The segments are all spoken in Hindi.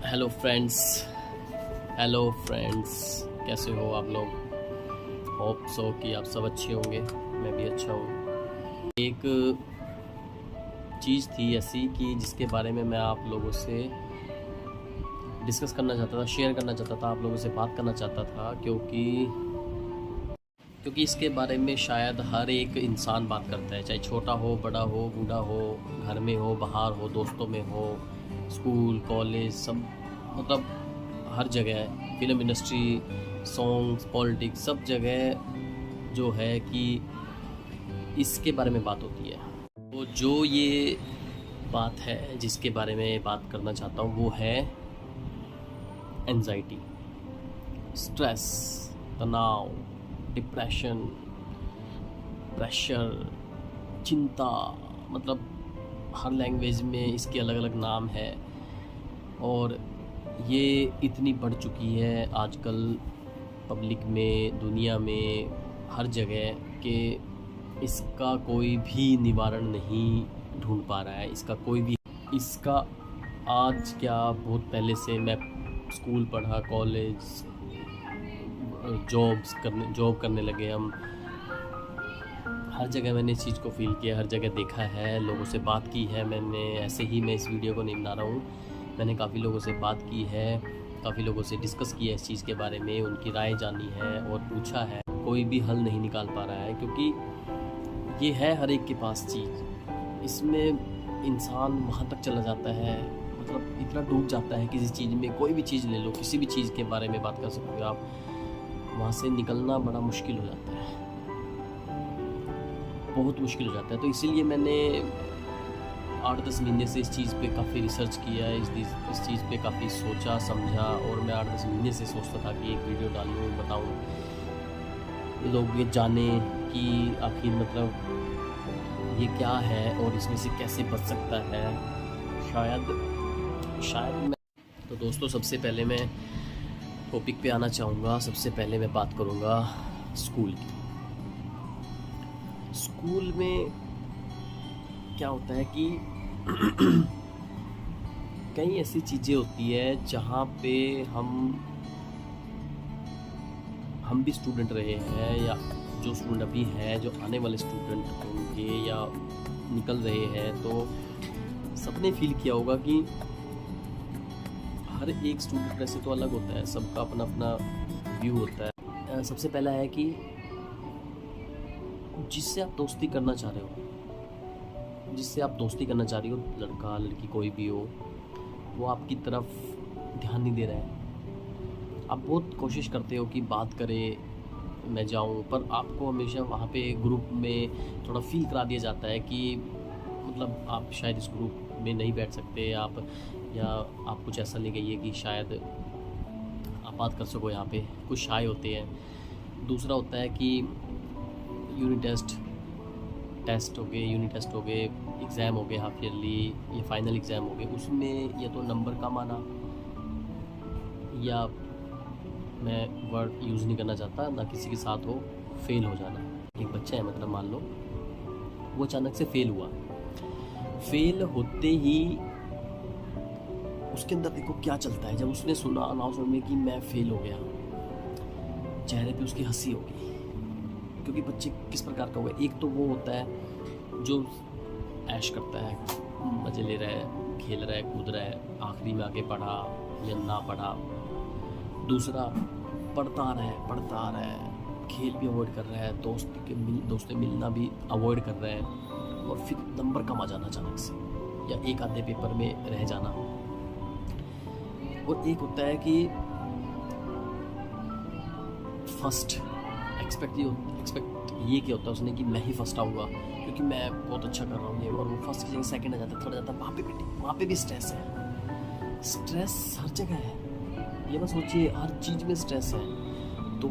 हेलो फ्रेंड्स, कैसे हो आप लोग। होप सो कि आप सब अच्छे होंगे, मैं भी अच्छा हूँ। एक चीज़ थी ऐसी कि जिसके बारे में मैं आप लोगों से डिस्कस करना चाहता था, शेयर करना चाहता था, आप लोगों से बात करना चाहता था, क्योंकि इसके बारे में शायद हर एक इंसान बात करता है, चाहे छोटा हो, बड़ा हो, बूढ़ा हो, घर में हो, बाहर हो, दोस्तों में हो, स्कूल कॉलेज सब, मतलब हर जगह, फिल्म इंडस्ट्री, सॉन्ग्स, पॉलिटिक्स, सब जगह जो है कि इसके बारे में बात होती है। तो जो ये बात है जिसके बारे में बात करना चाहता हूँ वो है एंजाइटी, स्ट्रेस, तनाव, डिप्रेशन, प्रेशर, चिंता, मतलब हर लैंग्वेज में इसके अलग अलग नाम है। और ये इतनी बढ़ चुकी है आजकल पब्लिक में, दुनिया में, हर जगह के इसका कोई भी निवारण नहीं ढूंढ पा रहा है। इसका आज क्या, बहुत पहले से मैं स्कूल पढ़ा, कॉलेज, जॉब करने लगे हम, हर जगह मैंने इस चीज़ को फील किया, हर जगह देखा है, लोगों से बात की है मैंने। ऐसे ही मैं इस वीडियो को नहीं बना रहा हूँ, मैंने काफ़ी लोगों से बात की है, काफ़ी लोगों से डिस्कस किया इस चीज़ के बारे में, उनकी राय जानी है और पूछा है। कोई भी हल नहीं निकाल पा रहा है, क्योंकि ये है हर एक के पास चीज़, इसमें इंसान वहाँ तक चला जाता है, मतलब इतना डूब जाता है किसी चीज़ में। कोई भी चीज़ ले लो, किसी भी चीज़ के बारे में बात कर सकते हो आप, वहाँ से निकलना बड़ा मुश्किल हो जाता है, बहुत मुश्किल हो जाता है। तो इसीलिए मैंने 8-10 महीने से इस चीज़ पे काफ़ी रिसर्च किया है, इस चीज़ पे काफ़ी सोचा समझा, और मैं 8-10 महीने से सोचता था कि एक वीडियो डालूँ, बताऊँ, लोग ये जाने कि आखिर मतलब ये क्या है और इसमें से कैसे बच सकता है। शायद मैं तो दोस्तों, सबसे पहले मैं टॉपिक पे आना चाहूँगा। सबसे पहले मैं बात करूँगा स्कूल की। स्कूल में क्या होता है कि कई ऐसी चीज़ें होती है जहाँ पे हम भी स्टूडेंट रहे हैं, या जो स्टूडेंट अभी है, जो आने वाले स्टूडेंट होंगे या निकल रहे हैं, तो सबने फील किया होगा कि हर एक स्टूडेंट वैसे तो अलग होता है, सबका अपना अपना व्यू होता है। सबसे पहला है कि जिससे आप दोस्ती करना चाह रहे हो, लड़का लड़की कोई भी हो, वो आपकी तरफ ध्यान नहीं दे रहा है। आप बहुत कोशिश करते हो कि बात करे, मैं जाऊं, पर आपको हमेशा वहाँ पे ग्रुप में थोड़ा फील करा दिया जाता है कि मतलब आप शायद इस ग्रुप में नहीं बैठ सकते आप, या आप कुछ ऐसा ले गई है कि शायद आप बात कर सको यहाँ पे, कुछ शाय होते हैं। दूसरा होता है कि यूनिट टेस्ट हो गए, एग्ज़ाम हो गए, हाफ ईयरली या फाइनल एग्ज़ाम हो गए, उसमें या तो नंबर कम आना, या मैं वर्ड यूज़ नहीं करना चाहता, ना किसी के साथ हो, फेल हो जाना। एक बच्चा है, मतलब मान लो वो अचानक से फेल होते ही उसके अंदर देखो क्या चलता है। जब उसने सुना अनाउंसमेंट में कि मैं फेल हो गया, चेहरे पे उसकी हंसी होगी, क्योंकि बच्चे किस प्रकार का हुआ। एक तो वो होता है जो ऐश करता है, मज़े ले रहा है, खेल रहा है, कूद रहा है, आखिरी में आगे पढ़ा या ना पढ़ा। दूसरा पढ़ता आ रहा है, खेल भी अवॉइड कर रहा है, दोस्त से मिलना भी अवॉइड कर रहा है, और फिर नंबर कम आ जाना अचानक से, या एक आधे पेपर में रह जाना। और एक होता है कि फर्स्ट एक्सपेक्ट ये क्या होता है उसने कि मैं ही फर्स्ट आऊँगा, क्योंकि मैं बहुत अच्छा कर रहा हूँ ये, और वो फर्स्ट की जगह सेकंड आ जाता है, थर्ड आ जाता है। वहाँ पे भी स्ट्रेस है, स्ट्रेस हर जगह है। ये बस सोचिए, हर चीज़ में स्ट्रेस है। तो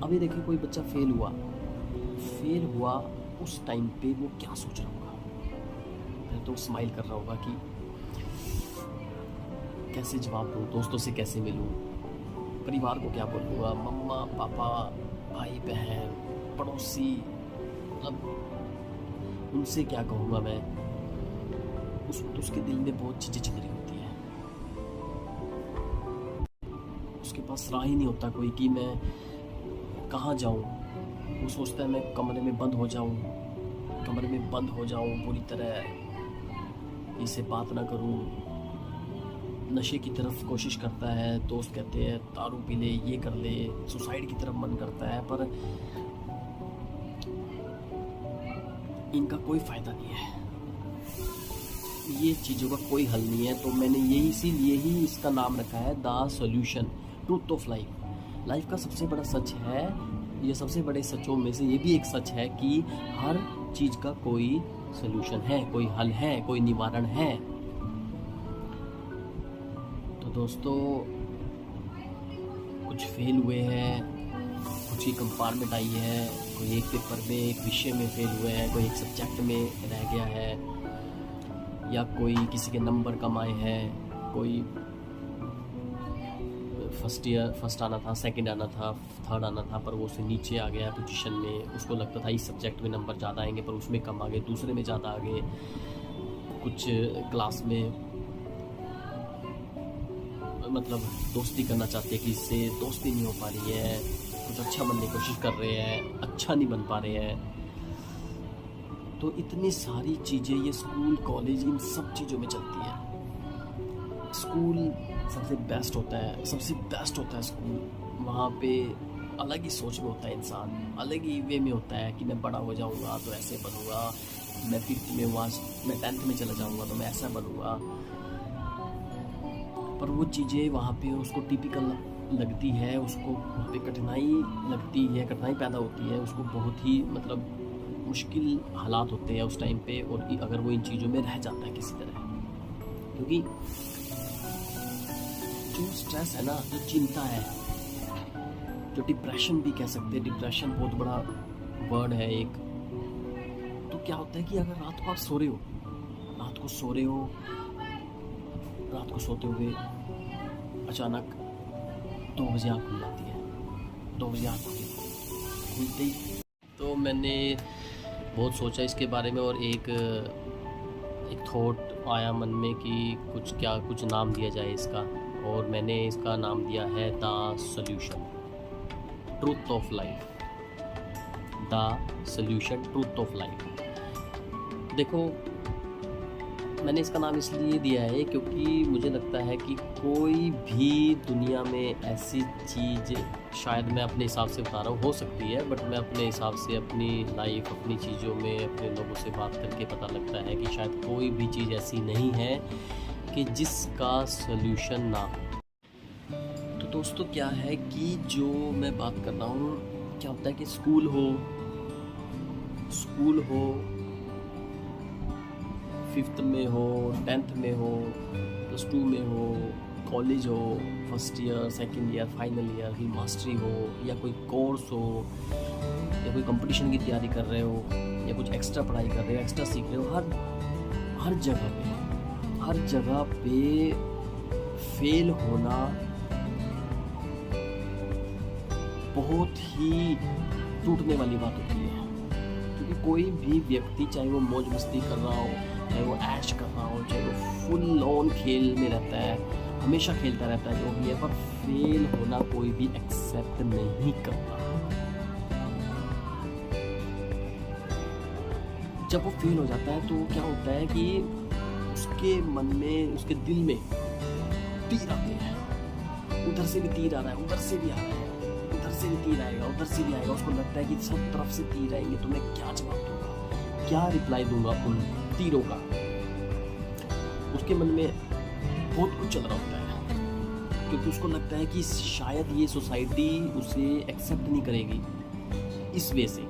अभी देखिए, कोई बच्चा फेल हुआ, उस टाइम पे वो क्या सोच रहा होगा। पहले तो स्माइल कर रहा होगा कि कैसे जवाब दूँ, दोस्तों से कैसे मिलूँ, परिवार को क्या बोलूँगा, मम्मा पापा, भाई बहन, पड़ोसी, मतलब उनसे क्या कहूँगा मैं। उसके दिल में बहुत चीज़ें चल रही होती हैं। उसके पास राह ही नहीं होता कोई कि मैं कहाँ जाऊँ। वो सोचता है मैं कमरे में बंद हो जाऊँ, कमरे में बंद हो जाऊँ पूरी तरह, इससे बात ना करूँ। नशे की तरफ कोशिश करता है, दोस्त कहते हैं दारू पी ले, ये कर ले, सुसाइड की तरफ मन करता है, पर इनका कोई फ़ायदा नहीं है, ये चीज़ों का कोई हल नहीं है। तो मैंने यही इसीलिए ही इसका नाम रखा है the solution, truth of life. Life का सबसे बड़ा सच है, ये सबसे बड़े सचों में से ये भी एक सच है कि हर चीज़ का कोई सॉल्यूशन है, कोई हल है, कोई निवारण है। तो दोस्तों, कुछ फेल हुए हैं, कुछ ही कंपार्टमेंट आई है, कोई एक पेपर में एक विषय में फेल हुए हैं, कोई एक सब्जेक्ट में रह गया है, या कोई किसी के नंबर कम आए हैं, कोई फर्स्ट आना था, सेकंड आना था, थर्ड आना था, पर वो उससे नीचे आ गया पोजीशन में। उसको लगता था इस सब्जेक्ट में नंबर ज़्यादा आएंगे, पर उसमें कम आ गए, दूसरे में ज़्यादा आ गए। कुछ क्लास में मतलब दोस्ती करना चाहते हैं कि इससे दोस्ती नहीं हो पा रही है, कुछ अच्छा बनने की कोशिश कर रहे हैं, अच्छा नहीं बन पा रहे हैं। तो इतनी सारी चीज़ें ये स्कूल कॉलेज इन सब चीज़ों में चलती है। स्कूल सबसे बेस्ट होता है, सबसे बेस्ट होता है स्कूल। वहाँ पे अलग ही सोच में होता है इंसान, अलग ही वे में होता है कि मैं बड़ा हो जाऊँगा तो ऐसे बनूँगा, मैं 5th में वहाँ मैं 10th में चला जाऊँगा तो मैं ऐसा बनूँगा। पर वो चीज़ें वहाँ पे उसको टिपिकल लगती है, उसको वहाँ पे कठिनाई लगती है, कठिनाई पैदा होती है, उसको बहुत ही मतलब मुश्किल हालात होते हैं उस टाइम पे। और अगर वो इन चीज़ों में रह जाता है किसी तरह, क्योंकि जो स्ट्रेस है ना, जो चिंता है, जो डिप्रेशन भी कह सकते हैं, डिप्रेशन बहुत बड़ा वर्ड है एक। तो क्या होता है कि अगर रात को आप सो रहे हो, रात को सो रहे हो, रात को सोते हुए अचानक 2 बजे आँख खुल जाती है, 2 बजे आँख खुलते ही तो मैंने बहुत सोचा इसके बारे में, और एक थॉट आया मन में कि कुछ नाम दिया जाए इसका, और मैंने इसका नाम दिया है the solution, truth of life. The solution, truth of life. देखो, मैंने इसका नाम इसलिए दिया है क्योंकि मुझे लगता है कि कोई भी दुनिया में ऐसी चीज़, शायद मैं अपने हिसाब से बता रहा हूँ, हो सकती है, बट मैं अपने हिसाब से अपनी लाइफ, अपनी चीज़ों में, अपने लोगों से बात करके पता लगता है कि शायद कोई भी चीज़ ऐसी नहीं है कि जिसका सॉल्यूशन ना हो। तो दोस्तों, क्या है कि जो मैं बात कर रहा हूँ, क्या होता है कि स्कूल हो 5th में हो, 10th में हो, +2 में हो, कॉलेज हो, first year, second year, final year की मास्टरी हो, या कोई कोर्स हो, या कोई कंपटीशन की तैयारी कर रहे हो, या कुछ एक्स्ट्रा पढ़ाई कर रहे हो, एक्स्ट्रा सीख रहे हो, हर जगह पे फेल होना बहुत ही टूटने वाली बात होती है। क्योंकि कोई भी व्यक्ति, चाहे वो मौज मस्ती कर रहा हो, चाहे वो ऐश कर रहा हो, चाहे वो फुल ऑन खेल में रहता है, हमेशा खेलता रहता है, जो भी है, पर फेल होना कोई भी एक्सेप्ट नहीं करता। जब वो फेल हो जाता है तो क्या होता है कि उसके मन में, उसके दिल में तीर आते हैं, उधर से भी तीर आ रहा है, उधर से भी आ रहा है, उधर से भी तीर आएगा, उधर से भी आएगा। उसको लगता है कि सब तरफ से तीर आएंगे, तो मैं क्या जवाब दूंगा, क्या रिप्लाई दूंगा उन तीरों का। उसके मन में बहुत कुछ चल रहा होता है, क्योंकि उसको लगता है कि शायद ये सोसाइटी उसे एक्सेप्ट नहीं करेगी, इस वे से,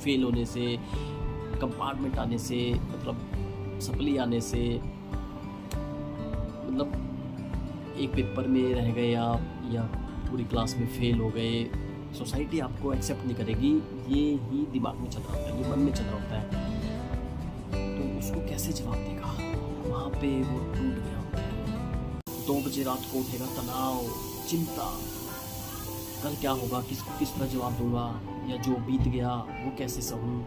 फेल होने से, कंपार्टमेंट आने से, मतलब सप्ली आने से, मतलब एक पेपर में रह गए आप, या पूरी क्लास में फेल हो गए, सोसाइटी आपको एक्सेप्ट नहीं करेगी। ये ही दिमाग में चल रहा होता है, ये मन में चल रहा होता है। तो उसको कैसे जवाब देगा, वहाँ पे वो टूट गया होता है। 2 बजे रात को उठेगा, तनाव, चिंता, कल क्या होगा, किस तरह जवाब दूंगा, या जो बीत गया वो कैसे सहूँ,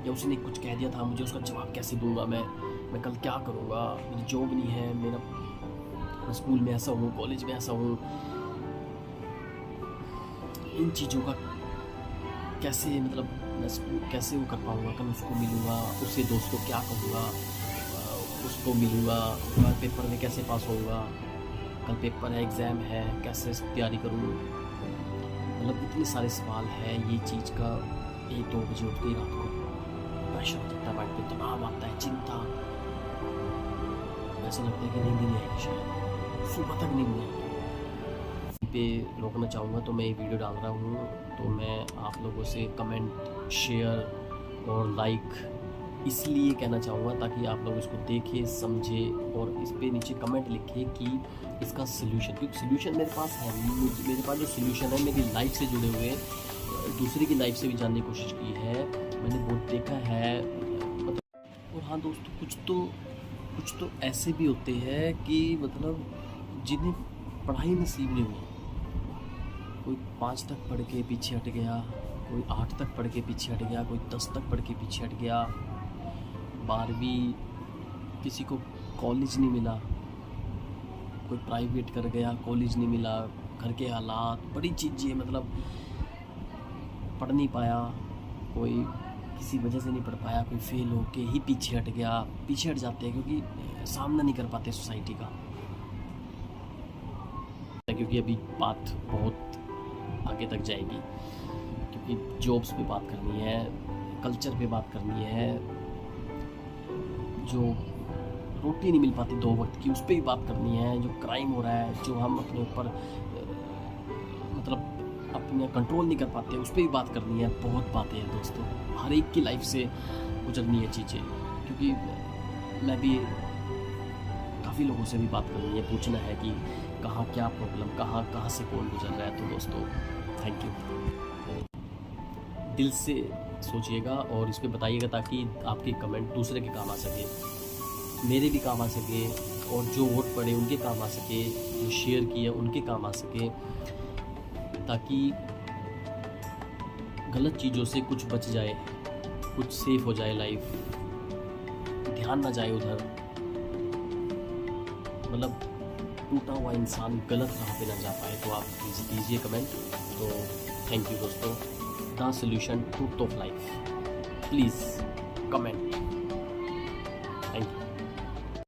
या उसने कुछ कह दिया था मुझे, उसका जवाब कैसे दूंगा मैं कल क्या करूँगा, मेरी जॉब नहीं है, मेरा स्कूल में ऐसा हूँ, कॉलेज में ऐसा हूँ, इन चीज़ों का कैसे मतलब मैं कैसे वो कर पाऊँगा, कल उसको मिलूँगा, उससे दोस्त को क्या कहूँगा, उसको मिलूँगा, कल पेपर में कैसे पास होऊंगा, कल पेपर है, एग्ज़ाम है, कैसे तैयारी करूँ। मतलब इतने सारे सवाल हैं ये चीज़ का। 1-2 बजे उठते ही रात को प्रेशर हो जाता है, माइंड पे तनाव आता है, चिंता, ऐसा लगता है कि नींद ही नहीं आएगी, शायद सुबह तक नींद नहीं आएगी। पे रोकना चाहूँगा तो मैं ये वीडियो डाल रहा हूँ, तो मैं आप लोगों से कमेंट, शेयर और लाइक इसलिए कहना चाहूँगा ताकि आप लोग इसको देखें, समझें और इस पे नीचे कमेंट लिखें कि इसका सलूशन, क्योंकि सलूशन मेरे पास है। मेरे पास जो सलूशन है मेरी लाइफ से जुड़े हुए, दूसरे की लाइफ से भी जानने की कोशिश की है, मैंने बहुत देखा है मतलब। और हाँ दोस्तों, कुछ तो ऐसे भी होते हैं कि मतलब जिन्हें पढ़ाई नसीब नहीं हुई। कोई 5 तक पढ़ के पीछे हट गया, कोई 8 तक पढ़ के पीछे हट गया, कोई 10 तक पढ़ के पीछे हट गया, 12वीं किसी को कॉलेज नहीं मिला, कोई प्राइवेट कर गया, कॉलेज नहीं मिला, घर के हालात, बड़ी चीज़ें मतलब पढ़ नहीं पाया, कोई किसी वजह से नहीं पढ़ पाया, कोई फेल होके ही पीछे हट गया। पीछे हट जाते हैं क्योंकि सामना नहीं कर पाते सोसाइटी का, क्योंकि अभी बात बहुत आगे तक जाएगी, क्योंकि जॉब्स पे बात करनी है, कल्चर पे बात करनी है, जो रोटी नहीं मिल पाती 2 वक्त की उस पर भी बात करनी है, जो क्राइम हो रहा है, जो हम अपने ऊपर मतलब अपने कंट्रोल नहीं कर पाते उस पर भी बात करनी है। बहुत बातें हैं दोस्तों, हर एक की लाइफ से गुजरनी है चीज़ें, क्योंकि मैं भी काफ़ी लोगों से भी बात करनी है, पूछना है कि कहाँ क्या प्रॉब्लम, कहाँ से कौन गुजर रहा है। तो दोस्तों थैंक यू, दिल से सोचिएगा और इस पर बताइएगा ताकि आपके कमेंट दूसरे के काम आ सके, मेरे भी काम आ सके, और जो वोट पड़े उनके काम आ सके, जो शेयर किए उनके काम आ सके, ताकि गलत चीज़ों से कुछ बच जाए, कुछ सेफ हो जाए लाइफ, ध्यान ना जाए उधर, मतलब टूटा हुआ इंसान गलत राह पे ना जा पाए। तो आप दीजिए कमेंट। तो थैंक यू दोस्तों। The solution, truth of life, please comment.